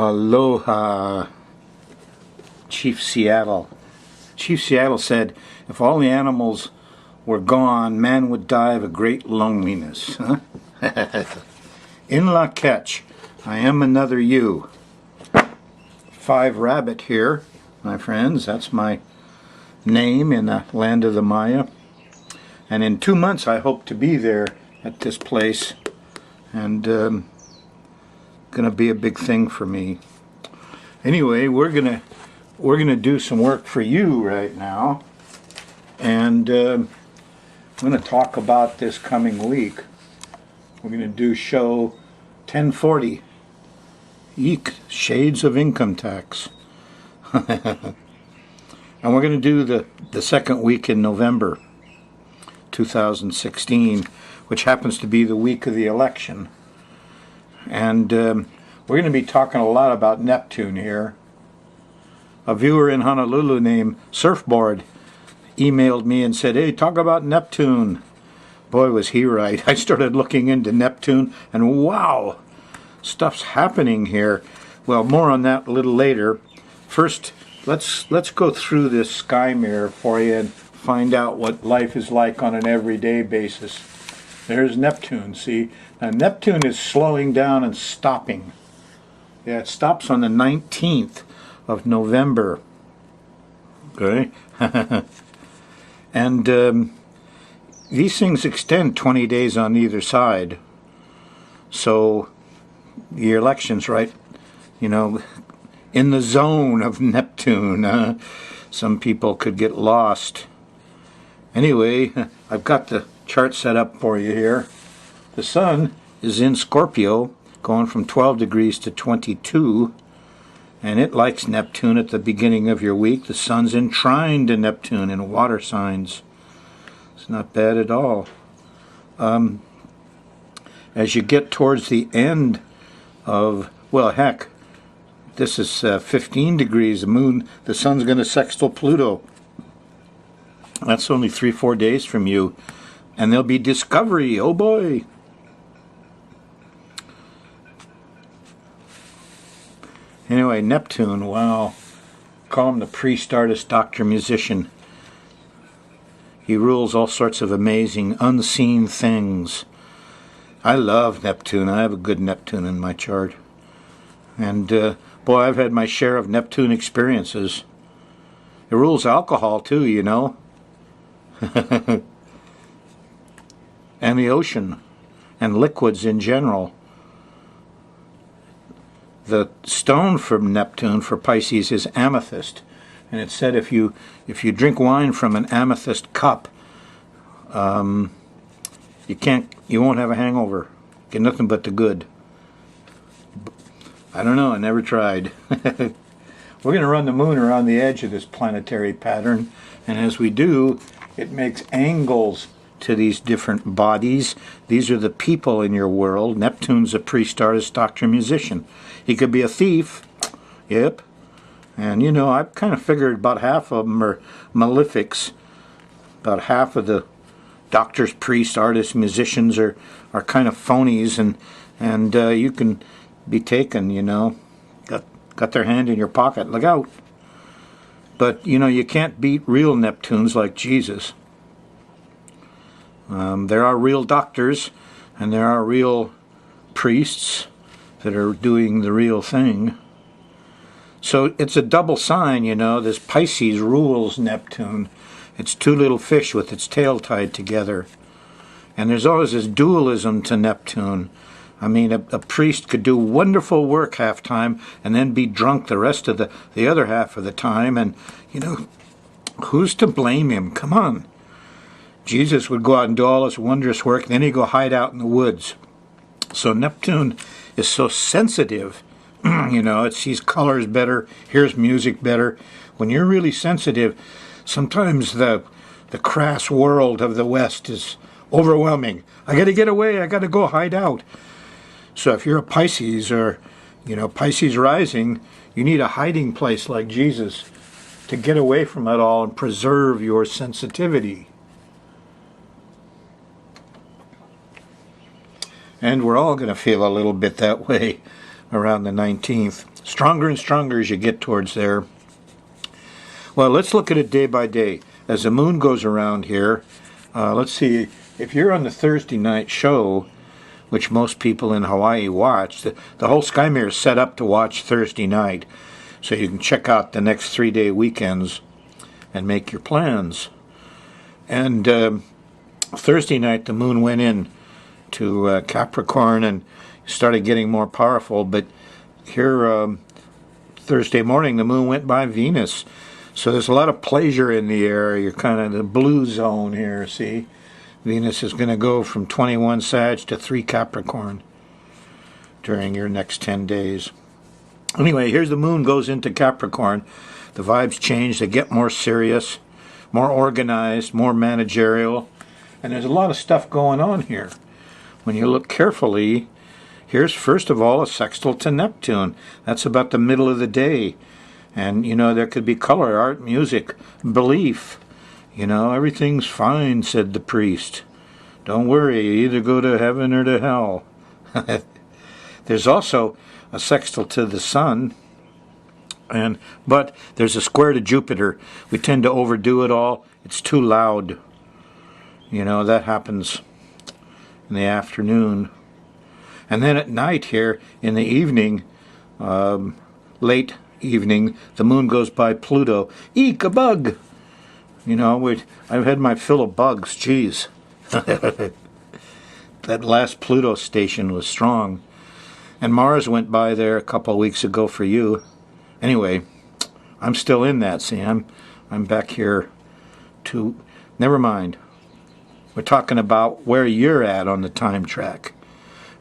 Aloha, Chief Seattle. Chief Seattle said, if all the animals were gone, man would die of a great loneliness. Huh? In la catch, I am another you. 5 Rabbit here, my friends. That's my name in the land of the Maya. And in 2 months I hope to be there at this place. And gonna be a big thing for me. Anyway, we're gonna do some work for you right now. And I'm gonna talk about this coming week. We're gonna do show 1040. Eek, Shades of Income Tax. And we're going to do the second week in November 2016, which happens to be the week of the election. And we're going to be talking a lot about Neptune here. A viewer in Honolulu named Surfboard emailed me and said, hey, talk about Neptune. Boy, was he right. I started looking into Neptune and wow, stuff's happening here. Well, more on that a little later. First, let's go through this sky mirror for you and find out what life is like on an everyday basis. There's Neptune, see? Now, Neptune is slowing down and stopping. Yeah, it stops on the 19th of November. Okay? And these things extend 20 days on either side. So the election's right, you know, in the zone of Neptune. Some people could get lost. Anyway, I've got the chart set up for you here. The sun is in Scorpio, going from 12 degrees to 22, and it likes Neptune at the beginning of your week. The sun's in trine to Neptune in water signs. It's not bad at all. As you get towards the end of, well, heck, this is 15 degrees. The sun's going to sextile Pluto. That's only 3-4 days from you. And there'll be discovery. Oh boy. Anyway, Neptune, wow. Call him the priest, artist, doctor, musician. He rules all sorts of amazing, unseen things. I love Neptune. I have a good Neptune in my chart. And, boy, I've had my share of Neptune experiences. It rules alcohol, too, you know. And the ocean. And liquids in general. The stone from Neptune for Pisces is amethyst. And it said if you drink wine from an amethyst cup, you won't have a hangover. Get nothing but the good. I don't know, I never tried. We're going to run the moon around the edge of this planetary pattern, and as we do, it makes angles to these different bodies. These are the people in your world. Neptune's a priest, artist, doctor, musician. He could be a thief. Yep. And you know, I've kind of figured about half of them are malefics. About half of the doctors, priests, artists, musicians are kind of phonies, and you can be taken, you know. Got their hand in your pocket. Look out. But, you know, you can't beat real Neptunes like Jesus. There are real doctors, and there are real priests that are doing the real thing. So it's a double sign, you know. This Pisces rules Neptune. It's 2 little fish with its tail tied together. And there's always this dualism to Neptune. I mean, a priest could do wonderful work half time and then be drunk the rest of the other half of the time. And, you know, who's to blame him? Come on. Jesus would go out and do all this wondrous work, and then he'd go hide out in the woods. So Neptune is so sensitive. You know, it sees colors better, hears music better. When you're really sensitive, sometimes the crass world of the West is overwhelming. I got to get away. I got to go hide out. So if you're a Pisces or, you know, Pisces rising, you need a hiding place like Jesus to get away from it all and preserve your sensitivity. And we're all going to feel a little bit that way around the 19th. Stronger and stronger as you get towards there. Well, let's look at it day by day. As the moon goes around here, let's see, if you're on the Thursday night show, which most people in Hawaii watch, the whole sky mirror is set up to watch Thursday night, so you can check out the next 3-day weekends and make your plans. And Thursday night, the moon went in to Capricorn and started getting more powerful, but here Thursday morning, the moon went by Venus. So there's a lot of pleasure in the air. You're kind of in the blue zone here, see? Venus is going to go from 21 Sag to 3 Capricorn during your next 10 days. Anyway, here's the moon goes into Capricorn. The vibes change. They get more serious, more organized, more managerial. And there's a lot of stuff going on here. When you look carefully, here's first of all a sextile to Neptune. That's about the middle of the day. And, you know, there could be color, art, music, belief. You know, everything's fine, said the priest. Don't worry, you either go to heaven or to hell. There's also a sextile to the sun, but there's a square to Jupiter. We tend to overdo it all. It's too loud. You know, that happens in the afternoon. And then at night here, in the evening, late evening, the moon goes by Pluto. Eek, a bug! You know, I've had my fill of bugs, geez. That last Pluto station was strong. And Mars went by there a couple of weeks ago for you. Anyway, I'm still in that, see, I'm back here to, never mind. We're talking about where you're at on the time track.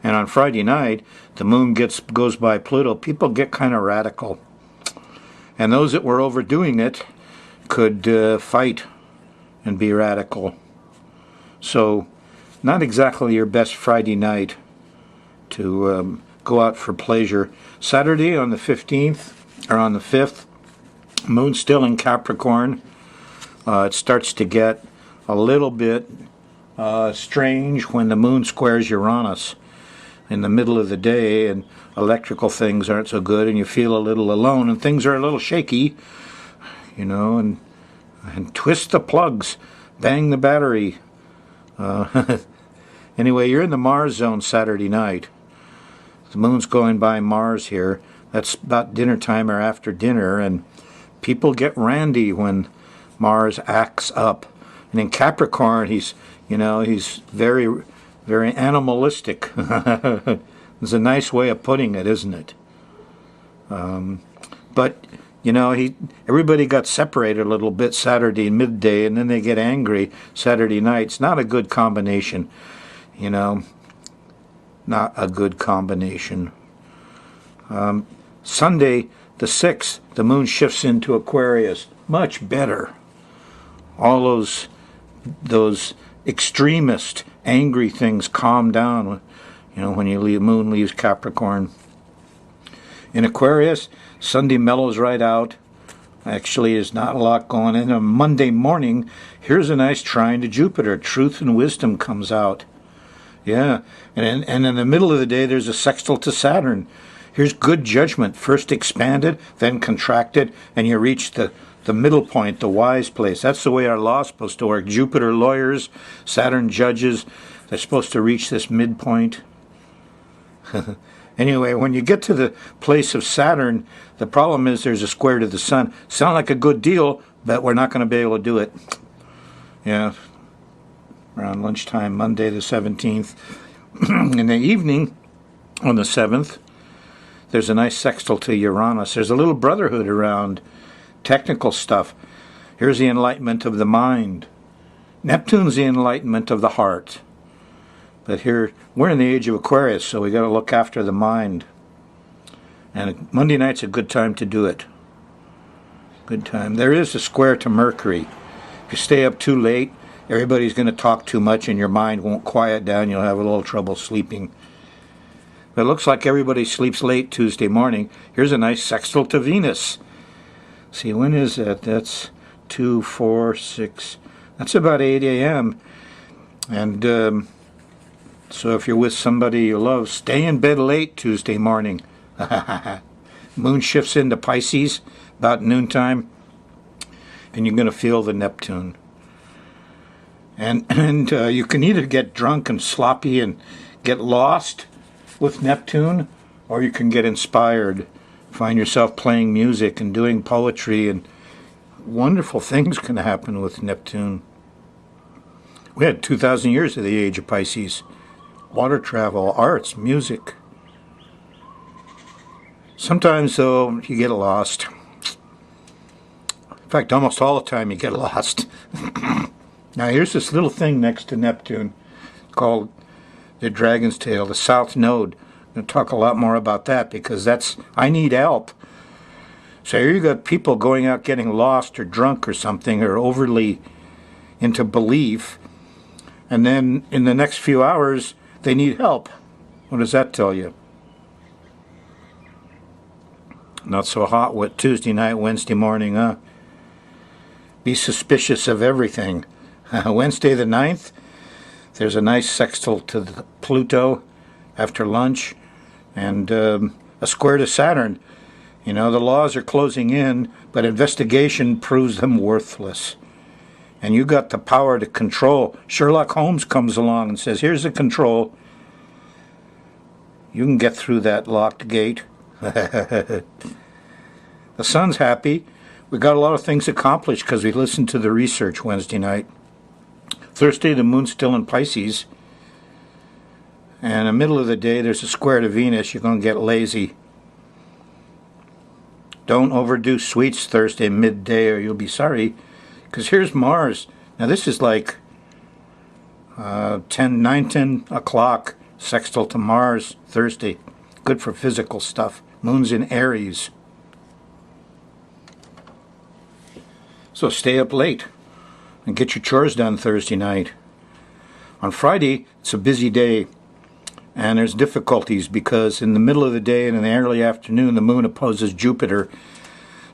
And on Friday night, the moon goes by Pluto. People get kind of radical. And those that were overdoing it could fight and be radical. So, not exactly your best Friday night to go out for pleasure. Saturday on the 15th, or on the 5th, moon's still in Capricorn. It starts to get a little bit strange when the moon squares Uranus in the middle of the day, and electrical things aren't so good, and you feel a little alone, and things are a little shaky, you know, and twist the plugs, bang the battery. Anyway, you're in the Mars zone Saturday night. The moon's going by Mars here. That's about dinner time or after dinner, and people get randy when Mars acts up. And in Capricorn, he's very, very animalistic. It's a nice way of putting it, isn't it? But, you know, everybody got separated a little bit Saturday midday, and then they get angry Saturday night. It's not a good combination, you know. Not a good combination. Sunday, the 6th, the moon shifts into Aquarius. Much better. All those extremist, angry things calm down, you know, when moon leaves Capricorn. In Aquarius, Sunday mellows right out. Actually, there's not a lot going on. On Monday morning, here's a nice trine to Jupiter. Truth and wisdom comes out. Yeah, and in the middle of the day, there's a sextile to Saturn. Here's good judgment. First expanded, then contracted, and you reach the middle point, the wise place. That's the way our law is supposed to work. Jupiter lawyers, Saturn judges. They're supposed to reach this midpoint. Anyway, when you get to the place of Saturn, the problem is there's a square to the sun. Sound like a good deal, but we're not going to be able to do it. Yeah, around lunchtime, Monday the 17th. In the evening, on the 7th, there's a nice sextile to Uranus. There's a little brotherhood around technical stuff. Here's the enlightenment of the mind. Neptune's the enlightenment of the heart. But here, we're in the age of Aquarius, so we got to look after the mind. And Monday night's a good time to do it. Good time. There is a square to Mercury. If you stay up too late, everybody's going to talk too much and your mind won't quiet down. You'll have a little trouble sleeping. But it looks like everybody sleeps late Tuesday morning. Here's a nice sextile to Venus. See, when is that? That's 2, 4, 6. That's about 8 a.m. And so if you're with somebody you love, stay in bed late Tuesday morning. Moon shifts into Pisces about noontime, and you're going to feel the Neptune. And you can either get drunk and sloppy and get lost with Neptune, or you can get inspired, find yourself playing music and doing poetry, and wonderful things can happen with Neptune. We had 2,000 years of the age of Pisces. Water travel, arts, music. Sometimes, though, you get lost. In fact, almost all the time you get lost. Now, here's this little thing next to Neptune called the Dragon's Tail, the South Node. I'm going to talk a lot more about that because I need help. So here you got people going out getting lost or drunk or something or overly into belief. And then in the next few hours, they need help. What does that tell you? Not so hot with Tuesday night, Wednesday morning, huh? Be suspicious of everything. Wednesday the 9th, there's a nice sextile to Pluto after lunch and a square to Saturn. You know, the laws are closing in, but investigation proves them worthless. And you got the power to control. Sherlock Holmes comes along and says, here's the control. You can get through that locked gate. The sun's happy. We got a lot of things accomplished because we listened to the research Wednesday night. Thursday, the moon's still in Pisces. And in the middle of the day, there's a square to Venus. You're going to get lazy. Don't overdo sweets Thursday midday or you'll be sorry. Because here's Mars. Now this is like 10 o'clock sextile to Mars Thursday. Good for physical stuff. Moon's in Aries. So stay up late and get your chores done Thursday night. On Friday, it's a busy day. And there's difficulties because in the middle of the day and in the early afternoon, the moon opposes Jupiter.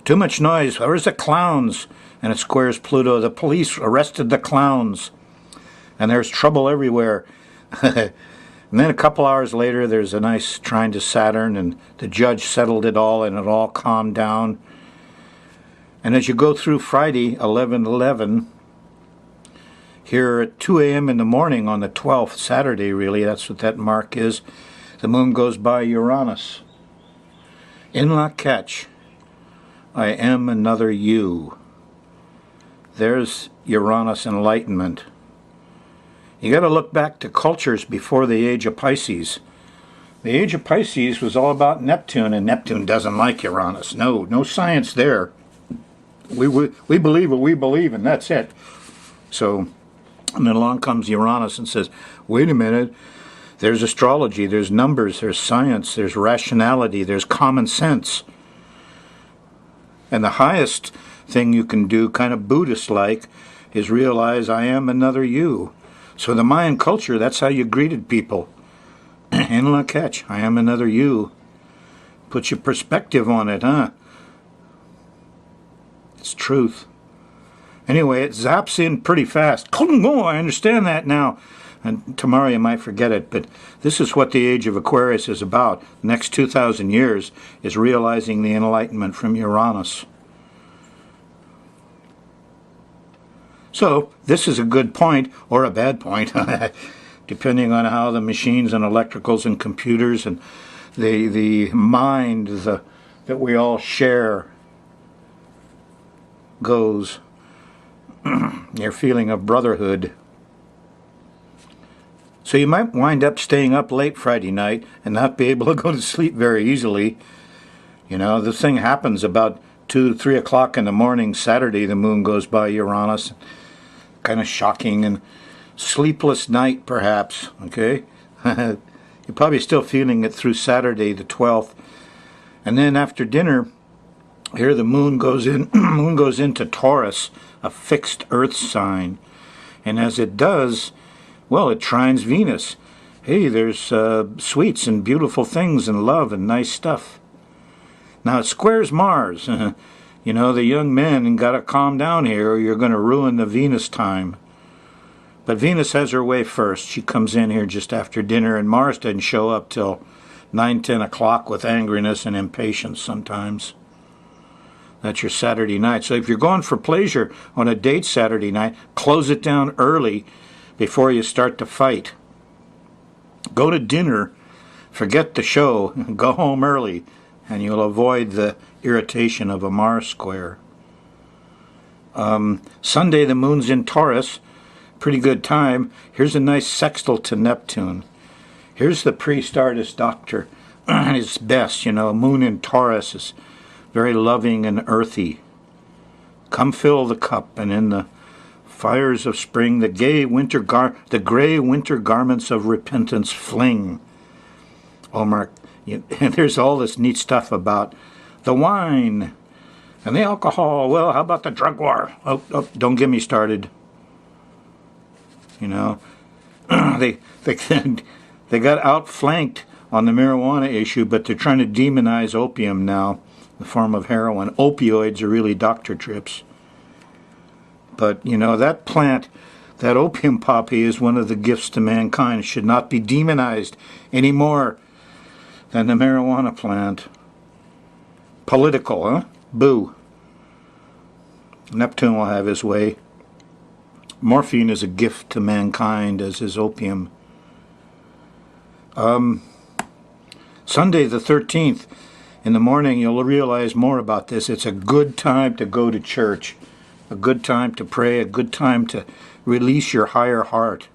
Too much noise. Where's the clowns? And it squares Pluto. The police arrested the clowns. And there's trouble everywhere. And then a couple hours later, there's a nice trine to Saturn, and the judge settled it all, and it all calmed down. And as you go through Friday, 11/11, here at 2 a.m. in the morning on the 12th, Saturday really, that's what that mark is, the moon goes by Uranus. In la catch, I am another you. There's Uranus enlightenment. You got to look back to cultures before the age of Pisces. The age of Pisces was all about Neptune, and Neptune doesn't like Uranus. No science there. We believe what we believe, and that's it. So, and then along comes Uranus and says, wait a minute, there's astrology, there's numbers, there's science, there's rationality, there's common sense. And the highest thing you can do, kind of Buddhist-like, is realize I am another you. So the Mayan culture, that's how you greeted people. In la catch, I am another you. Put your perspective on it, huh? It's truth. Anyway, it zaps in pretty fast. Oh, I understand that now. And tomorrow you might forget it, but this is what the age of Aquarius is about. The next 2,000 years is realizing the enlightenment from Uranus. So, this is a good point, or a bad point, depending on how the machines and electricals and computers and the mind that we all share goes. Your feeling of brotherhood. So you might wind up staying up late Friday night and not be able to go to sleep very easily. You know, the thing happens about 2, 3 o'clock in the morning Saturday, the moon goes by Uranus. Kind of shocking and sleepless night, perhaps, okay? You're probably still feeling it through Saturday, the 12th. And then after dinner, here the moon goes into Taurus, a fixed earth sign. And as it does, well, it trines Venus. Hey, there's sweets and beautiful things and love and nice stuff. Now it squares Mars. You know, the young men got to calm down here or you're going to ruin the Venus time. But Venus has her way first. She comes in here just after dinner, and Mars doesn't show up till 9, 10 o'clock with angriness and impatience sometimes. That's your Saturday night. So if you're going for pleasure on a date Saturday night, close it down early before you start to fight. Go to dinner, forget the show, go home early, and you'll avoid the irritation of a Mars square. Sunday, the moon's in Taurus. Pretty good time. Here's a nice sextile to Neptune. Here's the priest, artist, doctor. His best, moon in Taurus is very loving and earthy. Come fill the cup, and in the fires of spring, the gray winter garments of repentance fling. Oh, Mark, there's all this neat stuff about the wine and the alcohol. Well, how about the drug war? Oh, don't get me started. They got outflanked on the marijuana issue, but they're trying to demonize opium now, the form of heroin. Opioids are really doctor trips. But, that plant, that opium poppy, is one of the gifts to mankind. It should not be demonized any more than the marijuana plant. Political, huh? Boo. Neptune will have his way. Morphine is a gift to mankind, as is opium. Sunday the 13th, in the morning, you'll realize more about this. It's a good time to go to church, a good time to pray, a good time to release your higher heart.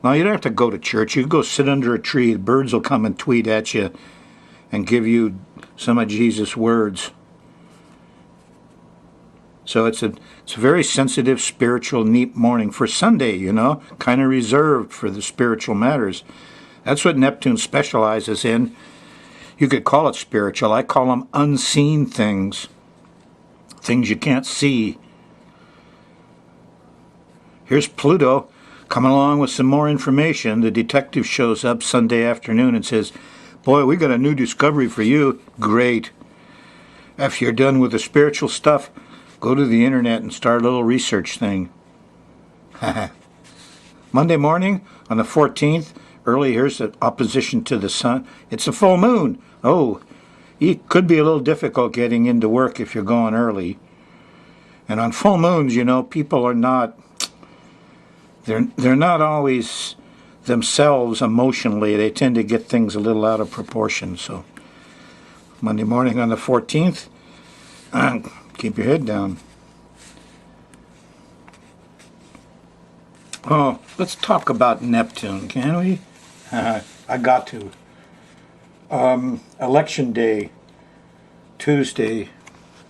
Now, you don't have to go to church. You can go sit under a tree. The birds will come and tweet at you and give you some of Jesus' words. So it's a very sensitive, spiritual, neat morning for Sunday, kind of reserved for the spiritual matters. That's what Neptune specializes in. You could call it spiritual. I call them unseen things, things you can't see. Here's Pluto coming along with some more information. The detective shows up Sunday afternoon and says, "Boy, we got a new discovery for you." Great. If you're done with the spiritual stuff, go to the internet and start a little research thing. Monday morning on the 14th, early, here's the opposition to the sun. It's a full moon. Oh, it could be a little difficult getting into work if you're going early. And on full moons, people are not, they're not always themselves emotionally. They tend to get things a little out of proportion. So Monday morning on the 14th, keep your head down. Oh, let's talk about Neptune, can we? I got to. Election day, Tuesday,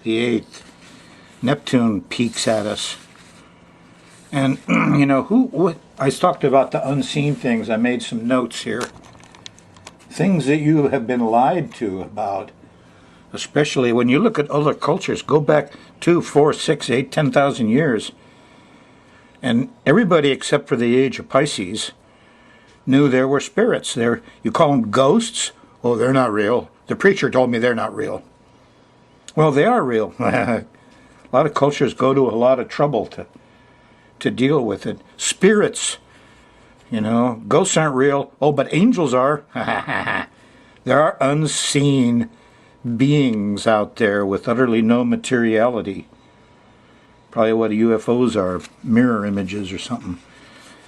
the 8th. Neptune peeks at us. And, I talked about the unseen things. I made some notes here. Things that you have been lied to about. Especially when you look at other cultures, go back 2, 4, 6, 8, 10,000 years. And everybody except for the age of Pisces knew there were spirits. You call them ghosts? Oh, they're not real. The preacher told me they're not real. Well, they are real. A lot of cultures go to a lot of trouble to deal with it. Spirits, ghosts aren't real. Oh, but angels are. There are unseen beings out there with utterly no materiality. Probably what UFOs are, mirror images or something.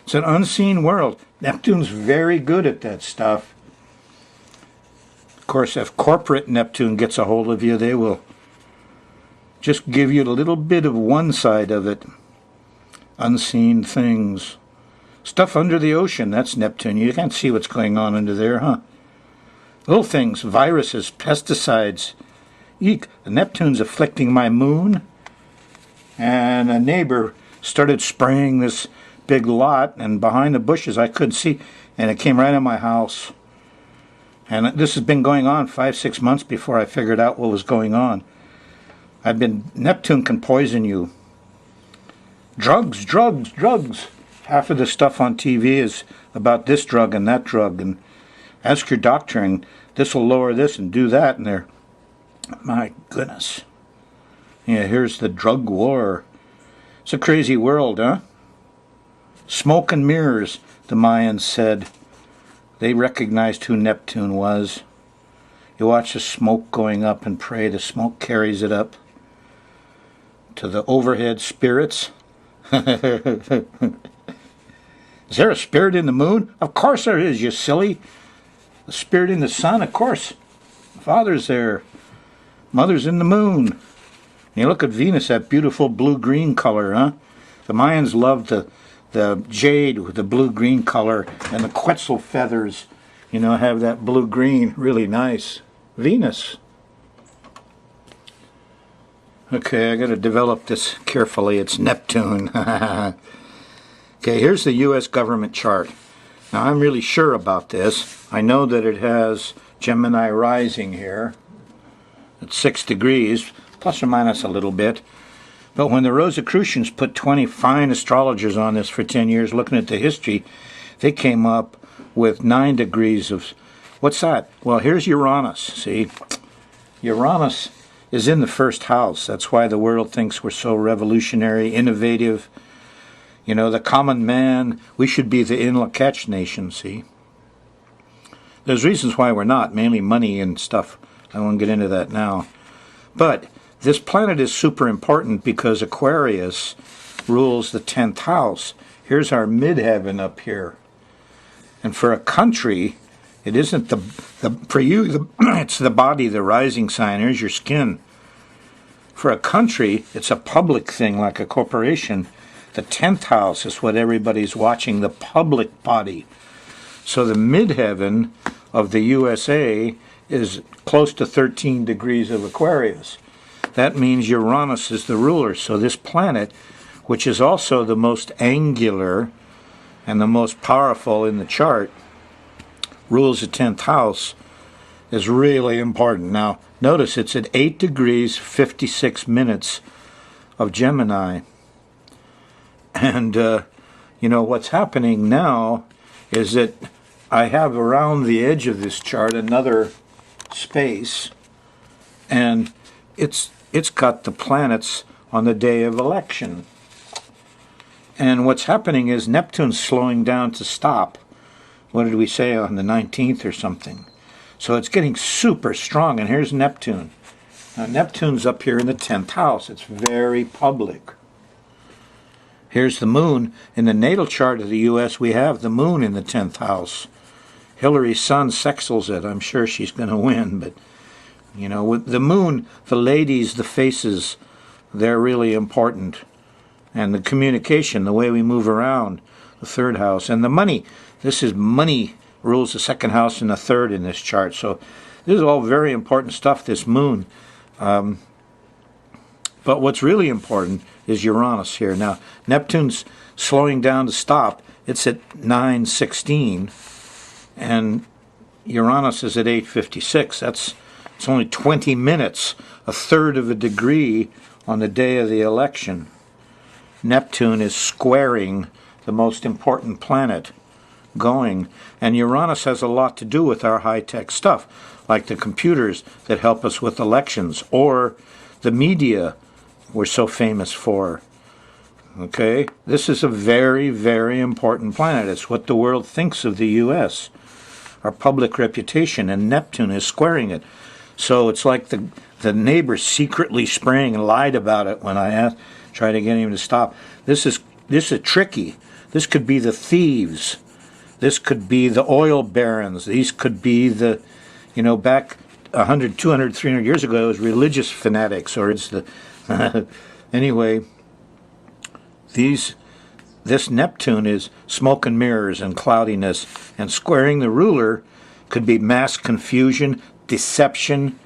It's an unseen world. Neptune's very good at that stuff. Of course, if corporate Neptune gets a hold of you, they will just give you a little bit of one side of it. Unseen things. Stuff under the ocean, that's Neptune. You can't see what's going on under there, huh? Little things, viruses, pesticides. Eek, Neptune's afflicting my moon. And a neighbor started spraying this big lot, and behind the bushes I couldn't see, and it came right in my house. And this has been going on 5, 6 months before I figured out what was going on. Neptune can poison you. Drugs. Half of the stuff on TV is about this drug and that drug, and ask your doctor, and this will lower this and do that, and they're, my goodness. Yeah, here's the drug war. It's a crazy world, huh? Smoke and mirrors, the Mayans said. They recognized who Neptune was. You watch the smoke going up and pray. The smoke carries it up to the overhead spirits. Is there a spirit in the moon? Of course there is, you silly. The spirit in the sun, of course. Father's there. Mother's in the moon. And you look at Venus, that beautiful blue-green color, huh? The Mayans loved the jade with the blue-green color, and the Quetzal feathers, have that blue-green, really nice. Venus. Okay, I got to develop this carefully. It's Neptune. Okay, here's the U.S. government chart. Now, I'm really sure about this. I know that it has Gemini rising here at 6 degrees, plus or minus a little bit. But when the Rosicrucians put 20 fine astrologers on this for 10 years, looking at the history, they came up with 9 degrees of... What's that? Well, here's Uranus, see? Uranus is in the first house. That's why the world thinks we're so revolutionary, innovative. The common man, we should be the in-la-catch nation, see? There's reasons why we're not, mainly money and stuff. I won't get into that now. But this planet is super important because Aquarius rules the 10th house. Here's our midheaven up here. And for a country, it isn't for you, it's the body, the rising sign. Here's your skin. For a country, it's a public thing like a corporation. The 10th house is what everybody's watching, the public body. So the midheaven of the USA is close to 13 degrees of Aquarius. That means Uranus is the ruler. So this planet, which is also the most angular and the most powerful in the chart, rules the 10th house, is really important. Now, notice it's at 8 degrees, 56 minutes of Gemini. And, what's happening now is that I have around the edge of this chart another space, and it's got the planets on the day of election. And what's happening is Neptune's slowing down to stop. What did we say, on the 19th or something? So it's getting super strong, and here's Neptune. Now, Neptune's up here in the 10th house. It's very public. Here's the moon. In the natal chart of the U.S., we have the moon in the 10th house. Hillary's son sextiles it. I'm sure she's going to win, but, with the moon, the ladies, the faces, they're really important. And the communication, the way we move around, the 3rd house. And the money. This is money rules the 2nd house and the 3rd in this chart. So this is all very important stuff, this moon. But what's really important is Uranus here. Now, Neptune's slowing down to stop. It's at 9:16, and Uranus is at 8:56. It's only 20 minutes, a third of a degree on the day of the election. Neptune is squaring the most important planet going, and Uranus has a lot to do with our high-tech stuff, like the computers that help us with elections, or the media we're so famous for. Okay? This is a very, very important planet. It's what the world thinks of the U.S., our public reputation, and Neptune is squaring it. So it's like the neighbor secretly spraying and lied about it when I tried to get him to stop. This is tricky. This could be the thieves. This could be the oil barons. These could be the, back 100, 200, 300 years ago, it was religious fanatics, or it's the... Anyway, this Neptune is smoke and mirrors and cloudiness, and squaring the ruler could be mass confusion, deception.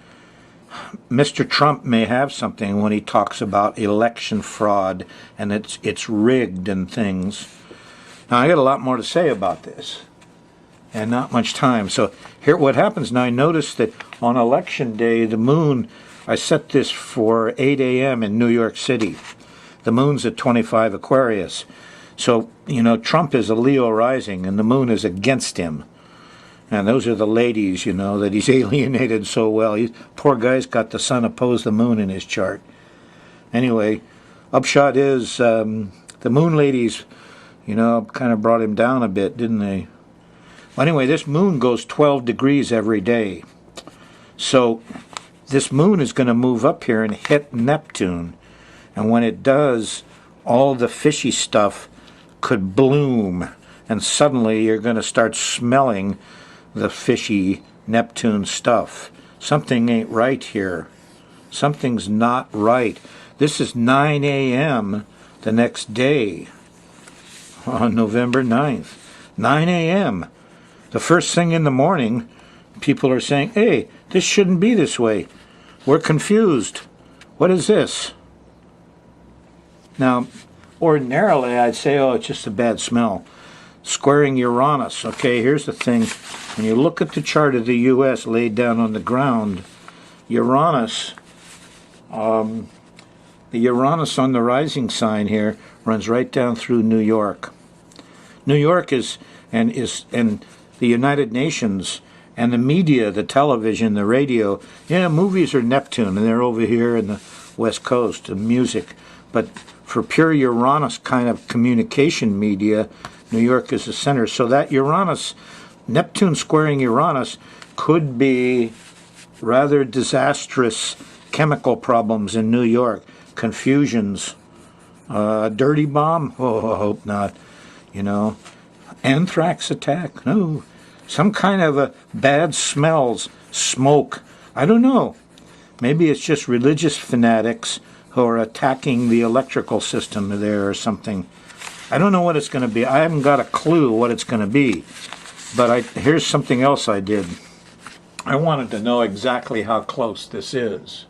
Mr. Trump may have something when he talks about election fraud and it's rigged and things. Now, I got a lot more to say about this, and not much time. So here, what happens now, I noticed that on election day, the moon, I set this for 8 a.m. in New York City. The moon's at 25 Aquarius. So, Trump is a Leo rising, and the moon is against him. And those are the ladies, that he's alienated so well. Poor guy's got the sun opposed the moon in his chart. Anyway, upshot is the moon ladies, kind of brought him down a bit, didn't they? Well, anyway, this moon goes 12 degrees every day. So this moon is going to move up here and hit Neptune. And when it does, all the fishy stuff could bloom. And suddenly you're going to start smelling the fishy Neptune stuff. Something ain't right here. Something's not right. This is 9 a.m. the next day on November 9th. 9 a.m. The first thing in the morning, people are saying, hey, this shouldn't be this way. We're confused. What is this? Now, ordinarily, I'd say, oh, it's just a bad smell. Squaring Uranus. Okay, here's the thing. When you look at the chart of the U.S. laid down on the ground, Uranus, the Uranus on the rising sign here runs right down through New York. New York is the United Nations and the media, the television, the radio. Yeah, movies are Neptune, and they're over here in the West Coast, and music. But for pure Uranus kind of communication media, New York is the center. So that Uranus, Neptune squaring Uranus, could be rather disastrous chemical problems in New York, confusions, dirty bomb. Oh, I hope not. Anthrax attack. No, some kind of a bad smells, smoke. I don't know. Maybe it's just religious fanatics who are attacking the electrical system there or something. I don't know what it's going to be. I haven't got a clue what it's going to be. But here's something else I did. I wanted to know exactly how close this is.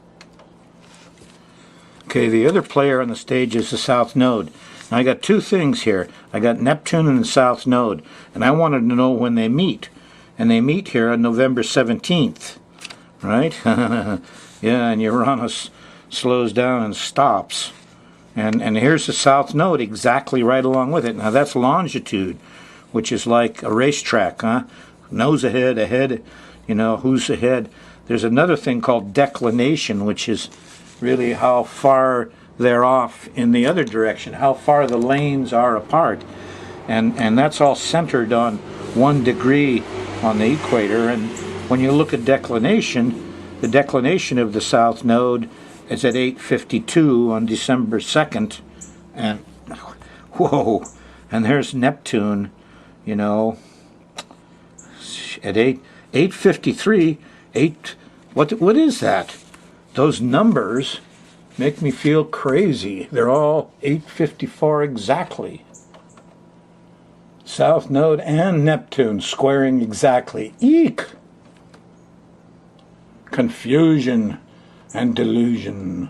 Okay, the other player on the stage is the South Node. Now I got two things here. I got Neptune and the South Node. And I wanted to know when they meet. And they meet here on November 17th. Right? Yeah, and Uranus slows down and stops. And here's the South Node exactly right along with it. Now that's longitude, which is like a racetrack, huh? Nose ahead, who's ahead. There's another thing called declination, which is really how far they're off in the other direction, how far the lanes are apart. And that's all centered on 1 degree on the equator. And when you look at declination, the declination of the South Node is at 8:52 on December 2nd, and whoa, and there's Neptune, at 8:53, what is that? Those numbers make me feel crazy. They're all 8:54 exactly. South Node and Neptune squaring exactly. Eek! Confusion and delusion.